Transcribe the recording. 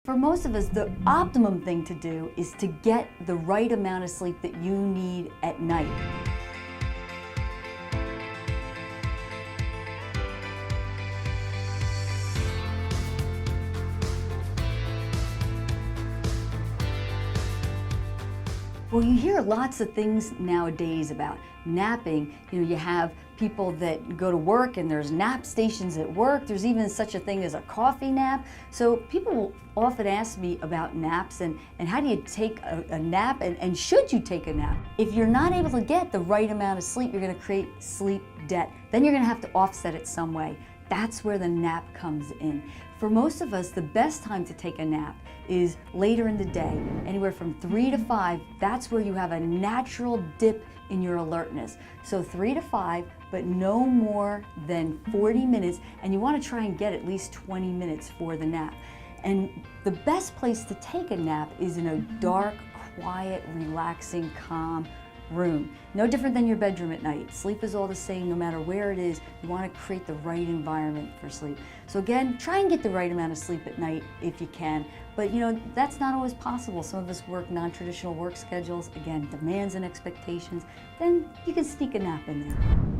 For most of us, the optimum thing to do is to get the right amount of sleep that you need at night. Well, you hear lots of things nowadays about napping. You have people that go to work and there's nap stations at work. There's even such a thing as a coffee nap. So people will often ask me about naps and how do you take a nap and should you take a nap? If you're not able to get the right amount of sleep, you're going to create sleep debt. Then you're going to have to offset it some way. That's where the nap comes in. For most of us, the best time to take a nap is later in the day, anywhere from 3 to 5. That's where you have a natural dip in your alertness. So 3 to 5, but no more than 40 minutes, and you want to try and get at least 20 minutes for the nap. And the best place to take a nap is in a dark, quiet, relaxing, calm room. No different than your bedroom at night. Sleep is all the same no matter where it is. You want to create the right environment for sleep. So again, try and get the right amount of sleep at night if you can. But that's not always possible. Some of us work non-traditional work schedules. Again, demands and expectations. Then you can sneak a nap in there.